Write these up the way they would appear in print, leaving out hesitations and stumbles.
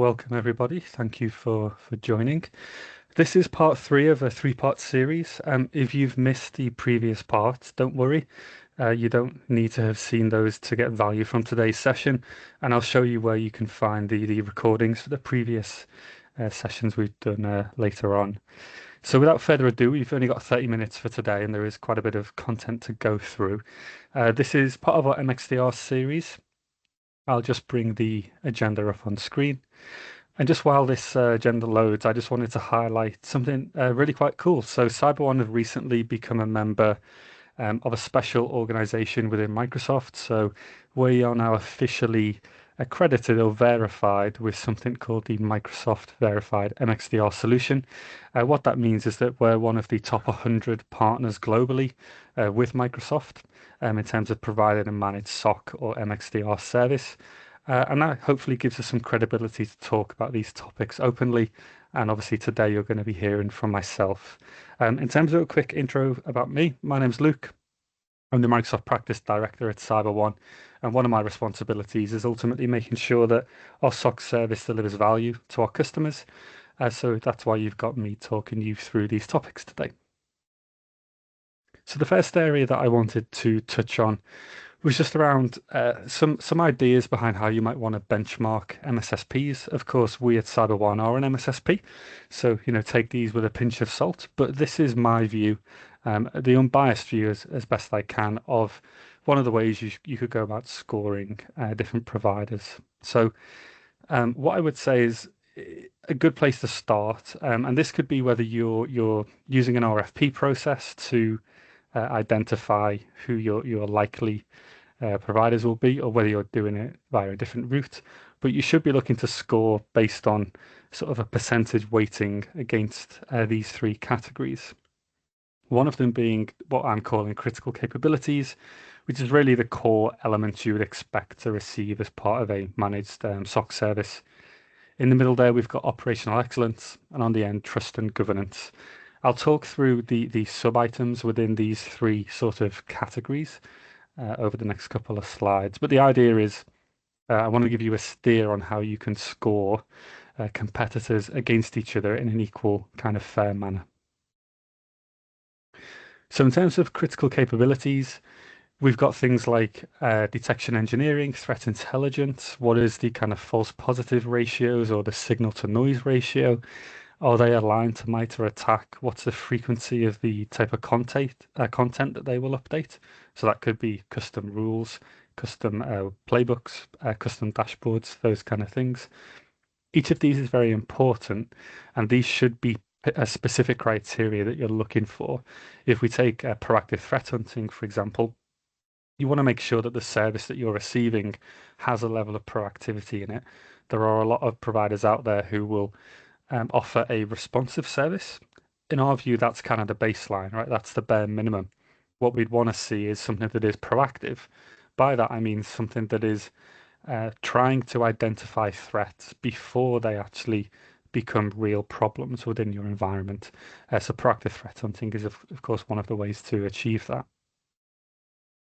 Welcome, everybody. Thank you for joining. This is part three of a three-part series. If you've missed the previous parts, don't worry. You don't need to have seen those to get value from today's session, and I'll show you where you can find the recordings for the previous sessions we've done later on. So without further ado, we've only got 30 minutes for today, and there is quite a bit of content to go through. This is part of our MXDR series. I'll just bring the agenda up on screen. And just while this agenda loads, I just wanted to highlight something really quite cool. So CyberOne have recently become a member of a special organization within Microsoft. So we are now officially accredited or verified with something called the Microsoft Verified MXDR solution. What that means is that we're one of the top 100 partners globally with Microsoft in terms of providing a managed SOC or MXDR service. And that hopefully gives us some credibility to talk about these topics openly. And obviously today you're going to be hearing from myself. In terms of a quick intro about me, my name's Luke. I'm the Microsoft Practice Director at CyberOne, and one of my responsibilities is ultimately making sure that our SOC service delivers value to our customers. So that's why you've got me talking you through these topics today. So the first area that I wanted to touch on was just around some ideas behind how you might want to benchmark MSSPs. Of course, we at CyberOne are an MSSP, so take these with a pinch of salt. But this is my view, the unbiased view as best I can of one of the ways you could go about scoring different providers. So what I would say is a good place to start, and this could be whether you're using an RFP process to identify who your likely providers will be, or whether you're doing it via a different route. But you should be looking to score based on sort of a percentage weighting against these three categories. One of them being what I'm calling critical capabilities, which is really the core elements you would expect to receive as part of a managed SOC service. In the middle there, we've got operational excellence, and on the end, trust and governance. I'll talk through the sub-items within these three sort of categories over the next couple of slides. But the idea is I want to give you a steer on how you can score competitors against each other in an equal kind of fair manner. So in terms of critical capabilities, we've got things like detection engineering, threat intelligence. What is the kind of false positive ratios or the signal to noise ratio? Are they aligned to MITRE ATT&CK? What's the frequency of the type of content that they will update? So that could be custom rules, custom playbooks, custom dashboards, those kind of things. Each of these is very important, and these should be a specific criteria that you're looking for. If we take proactive threat hunting, for example, you want to make sure that the service that you're receiving has a level of proactivity in it. There are a lot of providers out there who will offer a responsive service. In our view, that's kind of the baseline, right? That's the bare minimum. What we'd want to see is something that is proactive. By that, I mean something that is trying to identify threats before they actually become real problems within your environment. So proactive threat hunting is, of course, one of the ways to achieve that.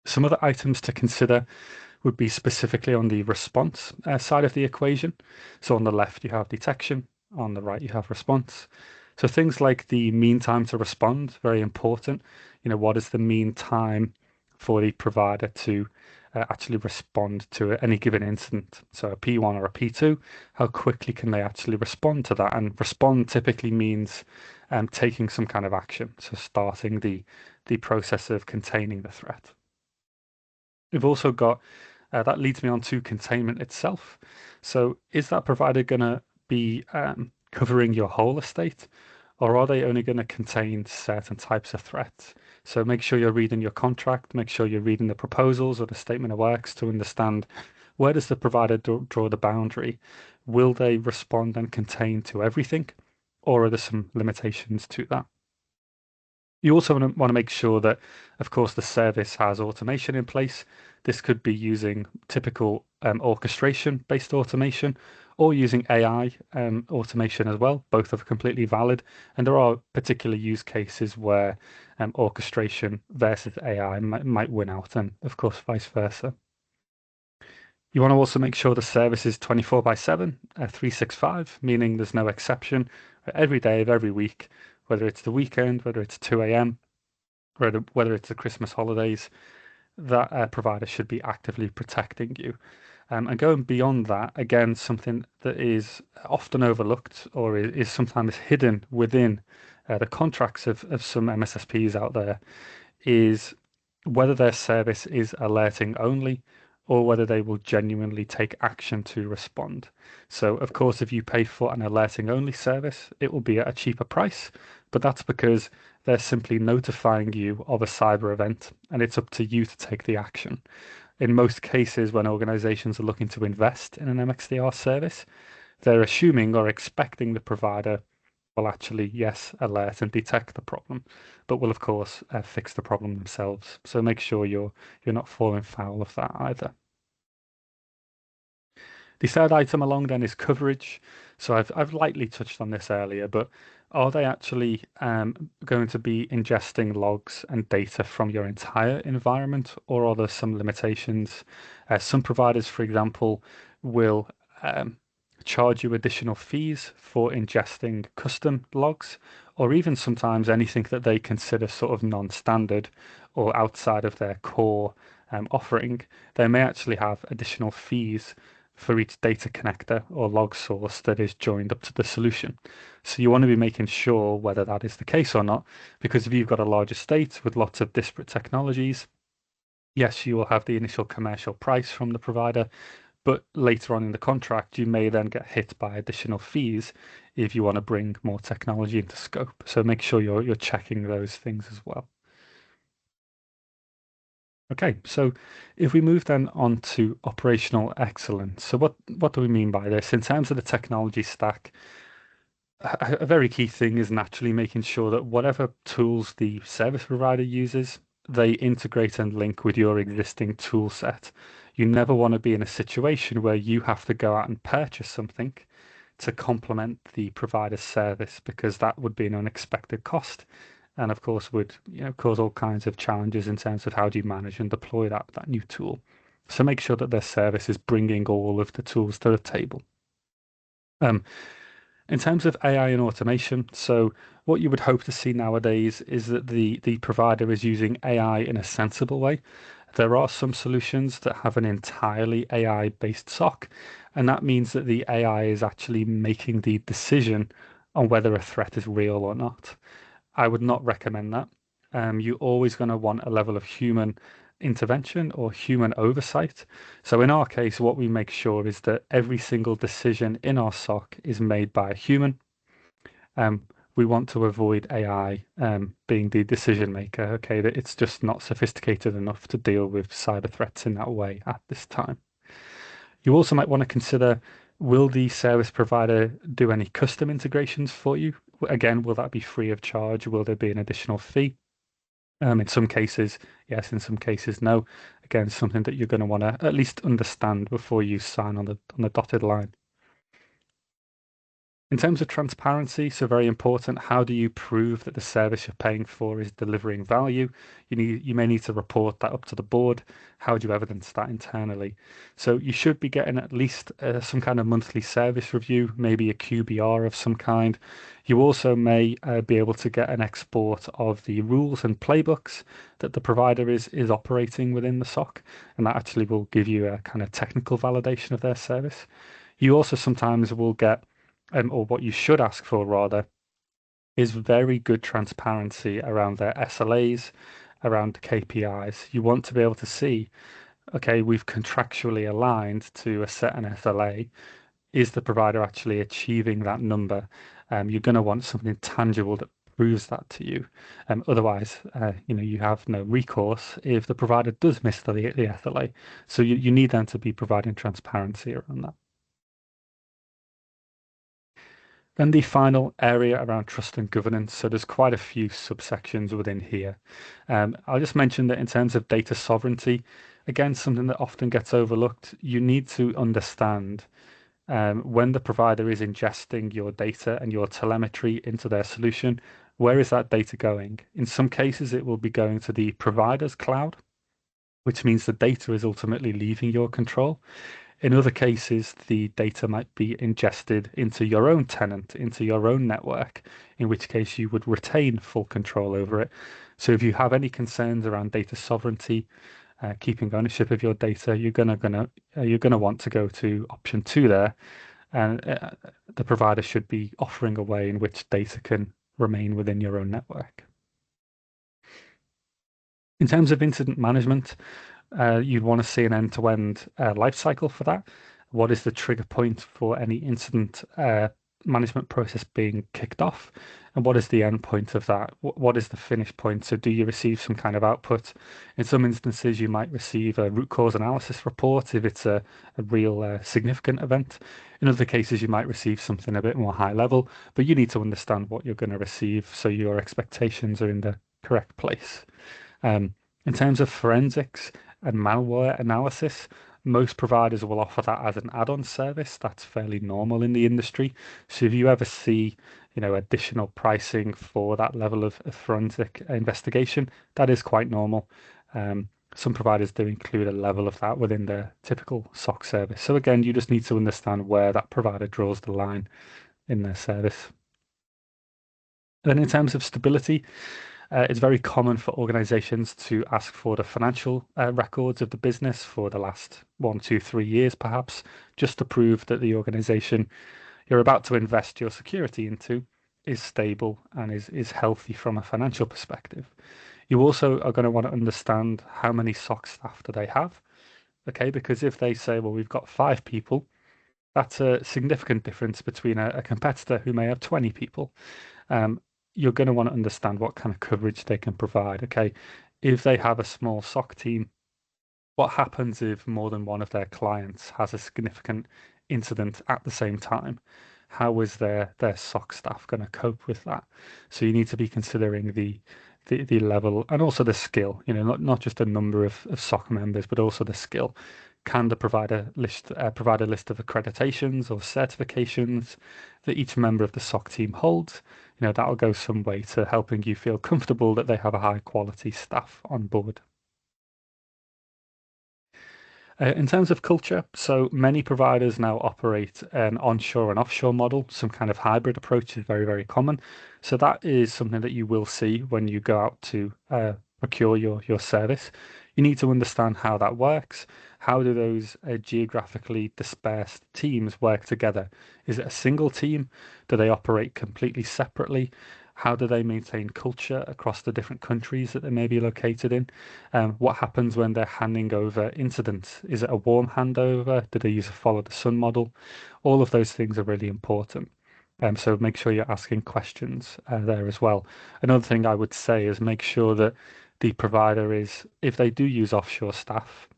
Some other items to consider would be specifically on the response side of the equation. So on the left, you have detection. On the right, you have response. So things like the mean time to respond, very important. What is the mean time for the provider to actually respond to any given incident? So a P1 or a P2, how quickly can they actually respond to that? And respond typically means taking some kind of action, so starting the process of containing the threat. We've also got that leads me on to containment itself. So is that provider going to be covering your whole estate, or are they only going to contain certain types of threats? So make sure you're reading your contract, make sure you're reading the proposals or the statement of works to understand where does the provider draw the boundary. Will they respond and contain to everything, or are there some limitations to that? You also want to make sure that, of course, the service has automation in place. This could be using typical orchestration-based automation or using AI automation as well. Both are completely valid. And there are particular use cases where orchestration versus AI might win out, and of course, vice versa. You want to also make sure the service is 24 by 7, 365, meaning there's no exception every day of every week, whether it's the weekend, whether it's 2 a.m., whether it's the Christmas holidays, that provider should be actively protecting you. And going beyond that, again, something that is often overlooked or is sometimes hidden within the contracts of some MSSPs out there is whether their service is alerting only or whether they will genuinely take action to respond. So, of course, if you pay for an alerting only service, it will be at a cheaper price, but that's because they're simply notifying you of a cyber event and it's up to you to take the action. In most cases, when organizations are looking to invest in an MXDR service, they're assuming or expecting the provider will actually, yes, alert and detect the problem, but will of course fix the problem themselves. So make sure you're not falling foul of that either. The third item along then is coverage. So I've lightly touched on this earlier, but are they actually going to be ingesting logs and data from your entire environment, or are there some limitations? Some providers, for example, will um, charge you additional fees for ingesting custom logs, or even sometimes anything that they consider sort of non-standard or outside of their core offering. They may actually have additional fees for each data connector or log source that is joined up to the solution. So you want to be making sure whether that is the case or not, because if you've got a large estate with lots of disparate technologies, yes, you will have the initial commercial price from the provider, but later on in the contract, you may then get hit by additional fees if you want to bring more technology into scope. So make sure you're checking those things as well. Okay, so if we move then on to operational excellence, so what do we mean by this? In terms of the technology stack, a very key thing is naturally making sure that whatever tools the service provider uses, they integrate and link with your existing tool set. You never want to be in a situation where you have to go out and purchase something to complement the provider's service because that would be an unexpected cost and of course would cause all kinds of challenges in terms of how do you manage and deploy that new tool. So make sure that their service is bringing all of the tools to the table. Um, in terms of AI and automation, so what you would hope to see nowadays is that the provider is using AI in a sensible way. There are some solutions that have an entirely AI-based SOC, and that means that the AI is actually making the decision on whether a threat is real or not. I would not recommend that. You're always going to want a level of human intervention or human oversight. So in our case, what we make sure is that every single decision in our SOC is made by a human. Um, we want to avoid AI being the decision maker. Okay, that it's just not sophisticated enough to deal with cyber threats in that way at this time. You also might want to consider, will the service provider do any custom integrations for you? Again, will that be free of charge? Will there be an additional fee? In some cases, yes, in some cases, no. Again, something that you're going to want to at least understand before you sign on the dotted line. In terms of transparency, so very important, how do you prove that the service you're paying for is delivering value? You may need to report that up to the board. How do you evidence that internally? So you should be getting at least some kind of monthly service review, maybe a QBR of some kind. You also may be able to get an export of the rules and playbooks that the provider is operating within the SOC, and that actually will give you a kind of technical validation of their service. You also sometimes will get or what you should ask for rather, is very good transparency around their SLAs, around KPIs. You want to be able to see, okay, we've contractually aligned to a certain SLA. Is the provider actually achieving that number? You're going to want something tangible that proves that to you. Otherwise, you have no recourse if the provider does miss the SLA. So you need them to be providing transparency around that. Then the final area around trust and governance. So there's quite a few subsections within here. I'll just mention that in terms of data sovereignty, again, something that often gets overlooked, you need to understand when the provider is ingesting your data and your telemetry into their solution, where is that data going? In some cases, it will be going to the provider's cloud, which means the data is ultimately leaving your control. In other cases, the data might be ingested into your own tenant, into your own network, in which case you would retain full control over it. So if you have any concerns around data sovereignty, keeping ownership of your data, you're gonna want to go to option two there, and the provider should be offering a way in which data can remain within your own network. In terms of incident management, you'd want to see an end-to-end life cycle for that. What is the trigger point for any incident management process being kicked off? And what is the end point of that? What is the finish point? So do you receive some kind of output? In some instances, you might receive a root cause analysis report if it's a real significant event. In other cases, you might receive something a bit more high level, but you need to understand what you're going to receive so your expectations are in the correct place. Um, in terms of forensics and malware analysis, most providers will offer that as an add-on service. That's fairly normal in the industry. So if you ever see, additional pricing for that level of forensic investigation, that is quite normal. Some providers do include a level of that within their typical SOC service. So again, you just need to understand where that provider draws the line in their service. Then in terms of stability, it's very common for organizations to ask for the financial records of the business for the last 1, 2, 3 years, perhaps, just to prove that the organization you're about to invest your security into is stable and is healthy from a financial perspective. You also are going to want to understand how many SOC staff do they have, okay? Because if they say, well, we've got 5 people, that's a significant difference between a competitor who may have 20 people. Um, you're going to want to understand what kind of coverage they can provide. Okay, if they have a small SOC team, what happens if more than one of their clients has a significant incident at the same time? How is their SOC staff going to cope with that? So you need to be considering the level and also the skill, not just a number of SOC members, but also the skill. Can the provider provide a list of accreditations or certifications that each member of the SOC team holds? That'll go some way to helping you feel comfortable that they have a high quality staff on board. In terms of culture, so many providers now operate an onshore and offshore model. Some kind of hybrid approach is very, very common. So that is something that you will see when you go out to procure your service. You need to understand how that works. How do those geographically dispersed teams work together? Is it a single team? Do they operate completely separately? How do they maintain culture across the different countries that they may be located in? What happens when they're handing over incidents? Is it a warm handover? Do they use a follow the sun model? All of those things are really important. So make sure you're asking questions there as well. Another thing I would say is make sure that the provider is, if they do use offshore staff,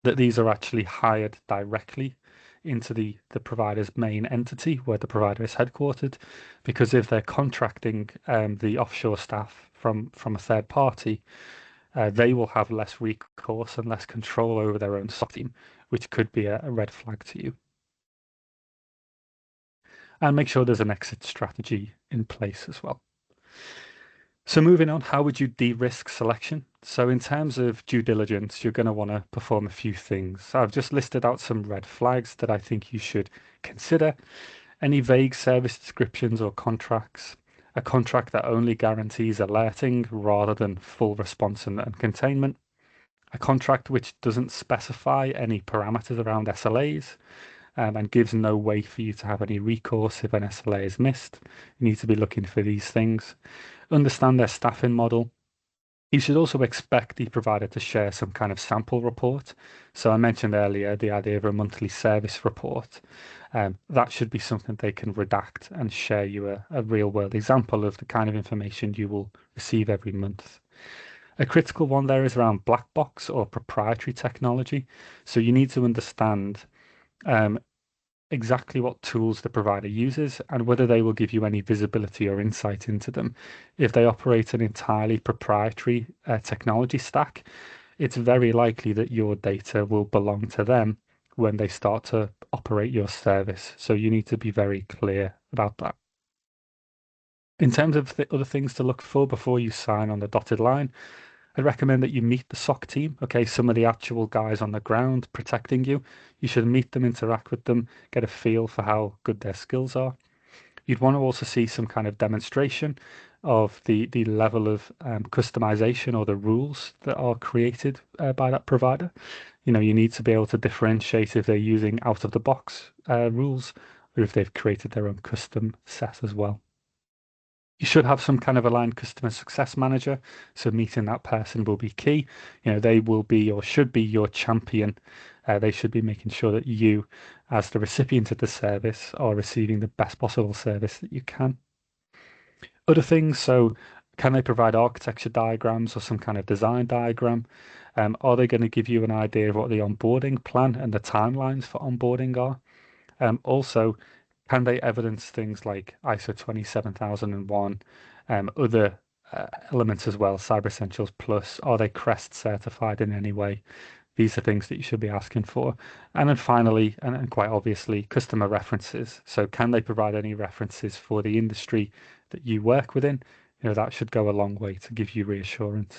that these are actually hired directly into the provider's main entity where the provider is headquartered. Because if they're contracting the offshore staff from a third party, they will have less recourse and less control over their own SOC team, which could be a red flag to you. And make sure there's an exit strategy in place as well. So moving on, how would you de-risk selection? So in terms of due diligence, you're going to want to perform a few things. So I've just listed out some red flags that I think you should consider. Any vague service descriptions or contracts, a contract that only guarantees alerting rather than full response and containment, a contract which doesn't specify any parameters around SLAs, and gives no way for you to have any recourse if an SLA is missed. You need to be looking for these things. Understand their staffing model. You should also expect the provider to share some kind of sample report. So I mentioned earlier the idea of a monthly service report. That should be something they can redact and share you a real world example of the kind of information you will receive every month. A critical one there is around black box or proprietary technology. So you need to understand um, exactly what tools the provider uses and whether they will give you any visibility or insight into them. If they operate an entirely proprietary technology stack, it's very likely that your data will belong to them when they start to operate your service. So you need to be very clear about that. In terms of the other things to look for before you sign on the dotted line, I'd recommend that you meet the SOC team, okay, some of the actual guys on the ground protecting you. You should meet them, interact with them, get a feel for how good their skills are. You'd want to also see some kind of demonstration of the level of customization or the rules that are created by that provider. You need to be able to differentiate if they're using out of the box rules or if they've created their own custom set as well. You should have some kind of aligned customer success manager. So meeting that person will be key. They will be or should be your champion. They should be making sure that you, as the recipient of the service, are receiving the best possible service that you can. Other things, so can they provide architecture diagrams or some kind of design diagram? Are they going to give you an idea of what the onboarding plan and the timelines for onboarding are? Also, can they evidence things like ISO 27001, other elements as well, Cyber Essentials Plus? Are they CREST certified in any way? These are things that you should be asking for. And then finally, and quite obviously, customer references. So can they provide any references for the industry that you work within? That should go a long way to give you reassurance.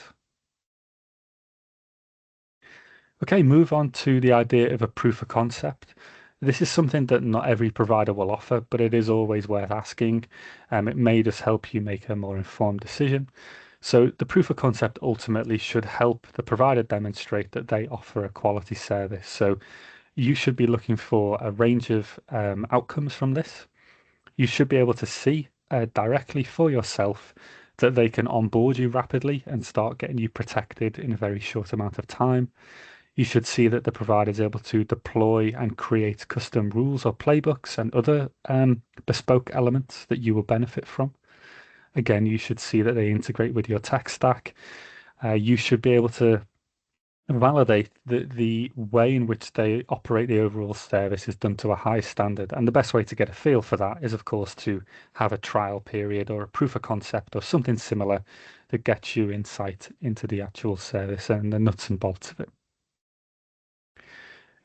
Okay, move on to the idea of a proof of concept. This is something that not every provider will offer, but it is always worth asking. It may just help you make a more informed decision. So the proof of concept ultimately should help the provider demonstrate that they offer a quality service. So you should be looking for a range of outcomes from this. You should be able to see directly for yourself that they can onboard you rapidly and start getting you protected in a very short amount of time. You should see that the provider is able to deploy and create custom rules or playbooks and other bespoke elements that you will benefit from. Again, you should see that they integrate with your tech stack. You should be able to validate that the way in which they operate the overall service is done to a high standard. And the best way to get a feel for that is, of course, to have a trial period or a proof of concept or something similar that gets you insight into the actual service and the nuts and bolts of it.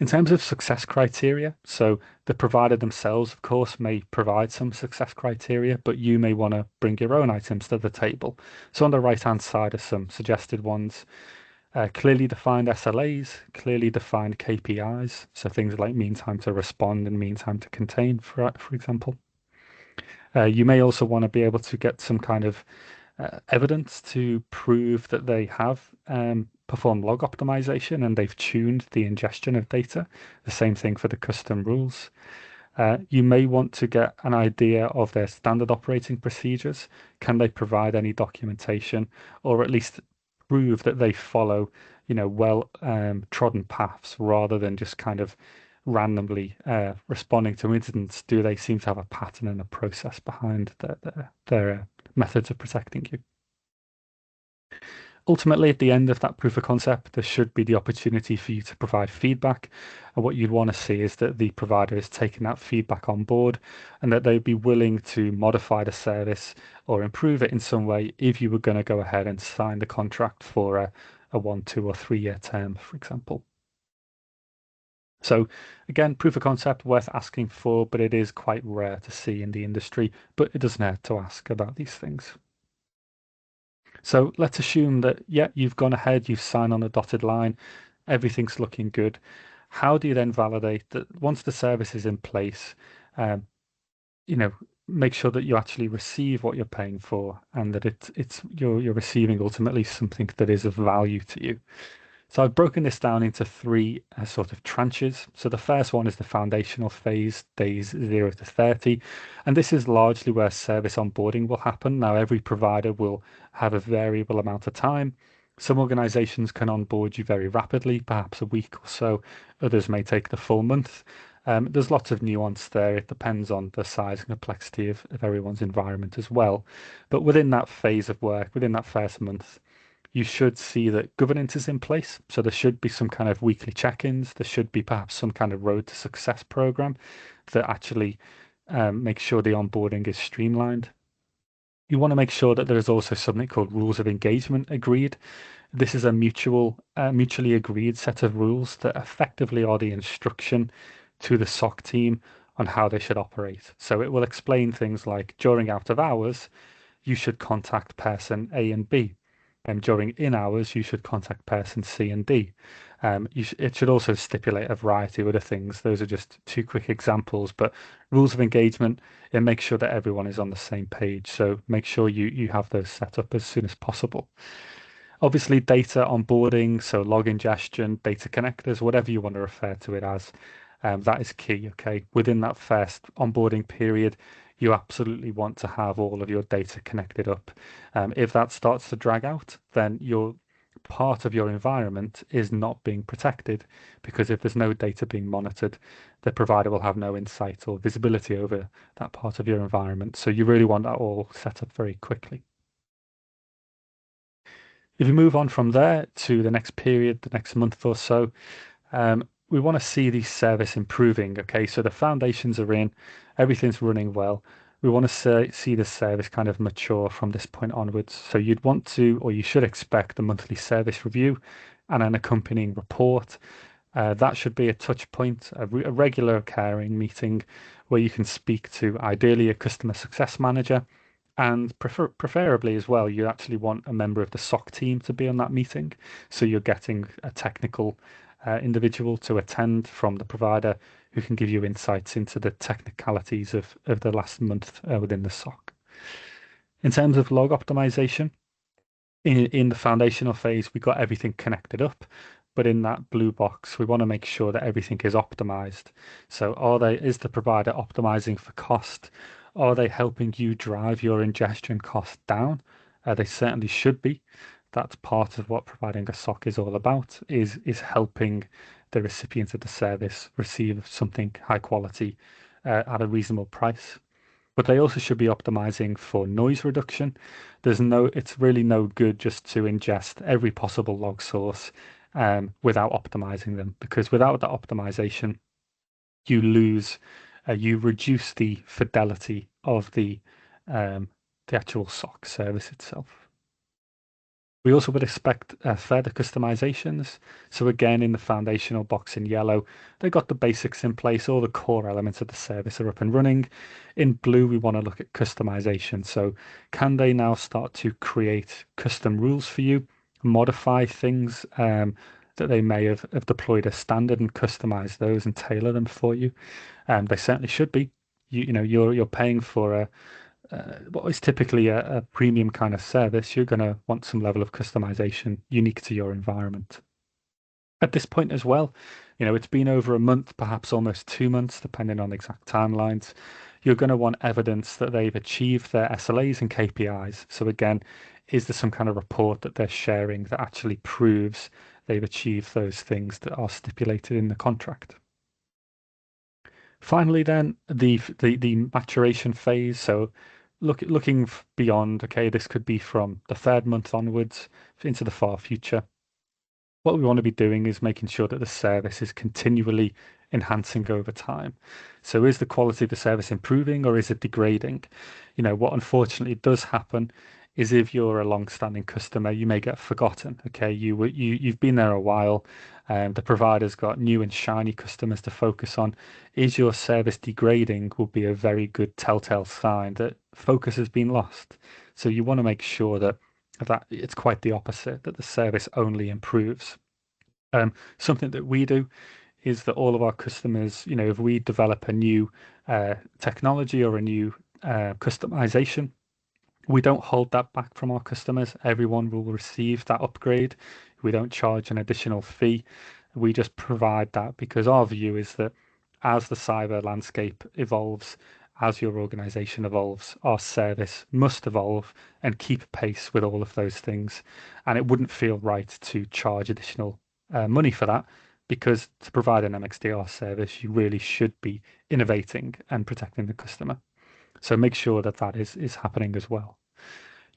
In terms of success criteria, so the provider themselves, of course, may provide some success criteria, but you may want to bring your own items to the table. So on the right-hand side are some suggested ones. Clearly defined SLAs, clearly defined KPIs, so things like mean time to respond and mean time to contain, for example. You may also want to be able to get some kind of evidence to prove that they have performed log optimization and they've tuned the ingestion of data. The same thing for the custom rules. You may want to get an idea of their standard operating procedures. Can they provide any documentation or at least prove that they follow, well trodden paths rather than just kind of randomly responding to incidents? Do they seem to have a pattern and a process behind their methods of protecting you? Ultimately, at the end of that proof of concept, there should be the opportunity for you to provide feedback. And what you'd want to see is that the provider is taking that feedback on board and that they'd be willing to modify the service or improve it in some way if you were going to go ahead and sign the contract for a 1, 2, or 3 year term, for example. So again, proof of concept worth asking for, but it is quite rare to see in the industry, but it doesn't hurt to ask about these things. So let's assume that, yeah, you've gone ahead, you've signed on a dotted line, everything's looking good. How do you then validate that once the service is in place, um, make sure that you actually receive what you're paying for and that you're receiving ultimately something that is of value to you? So I've broken this down into three sort of tranches. So the first one is the foundational phase, days 0 to 30. And this is largely where service onboarding will happen. Now, every provider will have a variable amount of time. Some organizations can onboard you very rapidly, perhaps a week or so. Others may take the full month. There's lots of nuance there. It depends on the size and complexity of everyone's environment as well. But within that phase of work, within that first month, you should see that governance is in place. So there should be some kind of weekly check-ins. There should be perhaps some kind of road to success program that actually makes sure the onboarding is streamlined. You want to make sure that there is also something called rules of engagement agreed. This is a mutually agreed set of rules that effectively are the instruction to the SOC team on how they should operate. So it will explain things like during out of hours, you should contact person A and B. During in hours, you should contact person C and D. It should also stipulate a variety of other things. Those are just two quick examples, but rules of engagement, it makes sure that everyone is on the same page. So make sure you have those set up as soon as possible. Obviously, data onboarding, so log ingestion, data connectors, whatever you want to refer to it as, that is key. Okay, within that first onboarding period, you absolutely want to have all of your data connected up. If that starts to drag out, then your part of your environment is not being protected, because if there's no data being monitored, the provider will have no insight or visibility over that part of your environment. So you really want that all set up very quickly. If you move on from there to the next period, the next month or so, we want to see the service improving. Okay, so the foundations are in, everything's running well. We want to see the service kind of mature from this point onwards. So you'd want to, or you should expect a monthly service review and an accompanying report. That should be a touch point, a regular occurring meeting where you can speak to ideally a customer success manager, and preferably as well, you actually want a member of the SOC team to be on that meeting. So you're getting a technical individual to attend from the provider who can give you insights into the technicalities of the last month within the SOC. In terms of log optimization, in the foundational phase, we got everything connected up, but in that blue box, we want to make sure that everything is optimized. So is the provider optimizing for cost? Are they helping you drive your ingestion cost down? They certainly should be. That's part of what providing a SOC is all about, is helping the recipient of the service receive something high quality at a reasonable price. But they also should be optimizing for noise reduction. It's really no good just to ingest every possible log source without optimizing them, because without that optimization, you you reduce the fidelity of the actual SOC service itself. We also would expect further customizations. So again, in the foundational box in yellow, they got the basics in place. All the core elements of the service are up and running. In blue, we want to look at customization. So can they now start to create custom rules for you, modify things that they may have deployed as standard and customize those and tailor them for you? They certainly should be. You're paying for what is typically a premium kind of service, you're going to want some level of customization unique to your environment. At this point as well, it's been over a month, perhaps almost 2 months, depending on exact timelines. You're going to want evidence that they've achieved their SLAs and KPIs. So again, is there some kind of report that they're sharing that actually proves they've achieved those things that are stipulated in the contract? Finally, then the maturation phase. So looking beyond, okay, this could be from the third month onwards into the far future. What we want to be doing is making sure that the service is continually enhancing over time. So is the quality of the service improving or is it degrading? What unfortunately does happen is if you're a long-standing customer, you may get forgotten. Okay, you've been there a while, the provider's got new and shiny customers to focus on. Is your service degrading will be a very good telltale sign that focus has been lost. So you want to make sure that it's quite the opposite, that the service only improves. Something that we do is that all of our customers, if we develop a new technology or a new customization, we don't hold that back from our customers. Everyone will receive that upgrade. We don't charge an additional fee. We just provide that because our view is that as the cyber landscape evolves, as your organization evolves, our service must evolve and keep pace with all of those things. And it wouldn't feel right to charge additional money for that, because to provide an MXDR service, you really should be innovating and protecting the customer. So make sure that that is happening as well.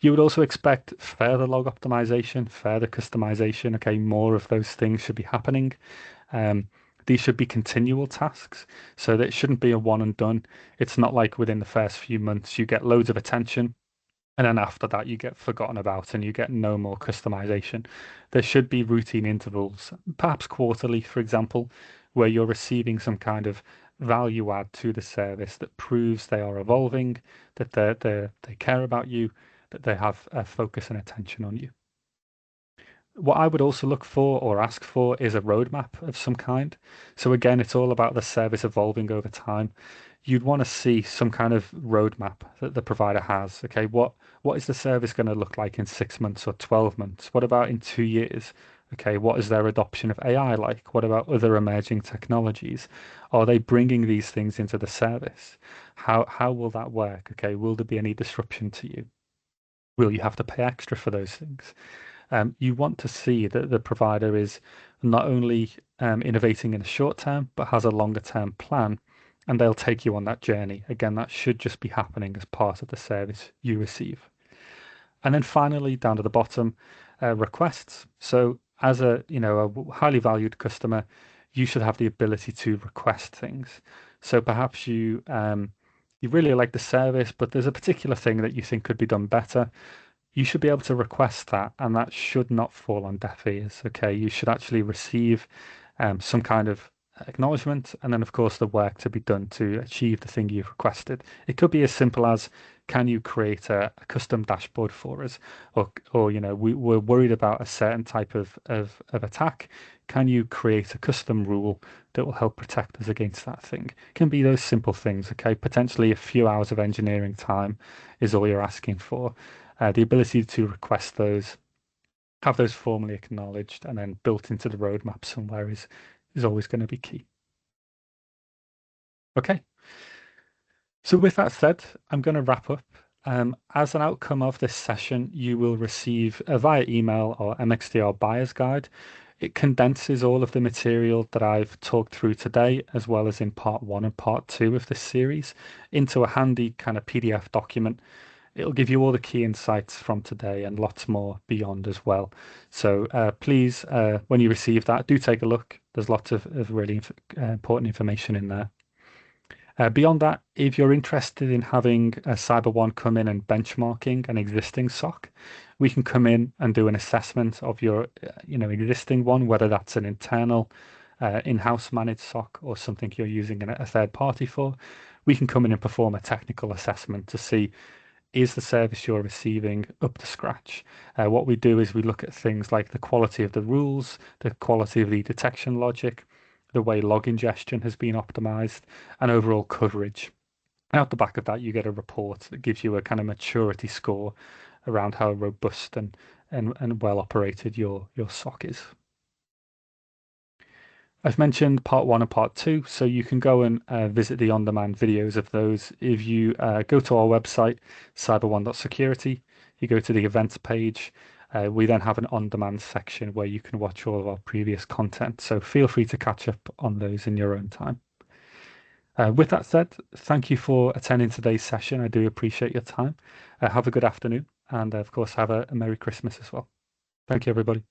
You would also expect further log optimization, further customization. Okay, more of those things should be happening. These should be continual tasks, so that it shouldn't be a one and done. It's not like within the first few months you get loads of attention, and then after that you get forgotten about and you get no more customization. There should be routine intervals, perhaps quarterly, for example, where you're receiving some kind of value add to the service that proves they are evolving, that they care about you, that they have focus and attention on you. What I would also look for or ask for is a roadmap of some kind. So again, it's all about the service evolving over time. You'd want to see some kind of roadmap that the provider has. Okay, what is the service going to look like in 6 months or 12 months? What about in 2 years? Okay, what is their adoption of AI like? What about other emerging technologies? Are they bringing these things into the service? How will that work? Okay, will there be any disruption to you? Will you have to pay extra for those things? You want to see that the provider is not only innovating in the short term, but has a longer term plan, and they'll take you on that journey. Again, that should just be happening as part of the service you receive. And then finally, down to the bottom, requests. So as a highly valued customer, you should have the ability to request things. So perhaps you really like the service, but there's a particular thing that you think could be done better. You should be able to request that, and that should not fall on deaf ears. Okay, you should actually receive some kind of acknowledgement, and then, of course, the work to be done to achieve the thing you've requested. It could be as simple as, can you create a custom dashboard for us? We're worried about a certain type of attack. Can you create a custom rule that will help protect us against that thing? It can be those simple things, okay? Potentially a few hours of engineering time is all you're asking for. The ability to request those, have those formally acknowledged, and then built into the roadmap somewhere is always going to be key. Okay, so with that said, I'm going to wrap up. As an outcome of this session, you will receive via email or MXDR buyer's guide. It condenses all of the material that I've talked through today, as well as in part one and part two of this series, into a handy kind of PDF document. It'll give you all the key insights from today and lots more beyond as well. So please, when you receive that, do take a look. There's lots of really important information in there. Beyond that, if you're interested in having a CyberOne come in and benchmarking an existing SOC, we can come in and do an assessment of your, existing one, whether that's an internal, in-house managed SOC or something you're using a third party for. We can come in and perform a technical assessment to see, is the service you're receiving up to scratch? What we do is we look at things like the quality of the rules, the quality of the detection logic, the way log ingestion has been optimized, and overall coverage. And out the back of that, you get a report that gives you a kind of maturity score around how robust and well operated your SOC is. I've mentioned part one and part two, so you can go and visit the on-demand videos of those. If you go to our website, cyber1.security, you go to the events page, we then have an on-demand section where you can watch all of our previous content. So feel free to catch up on those in your own time. With that said, thank you for attending today's session. I do appreciate your time. Have a good afternoon, and of course, have a Merry Christmas as well. Thank you, everybody.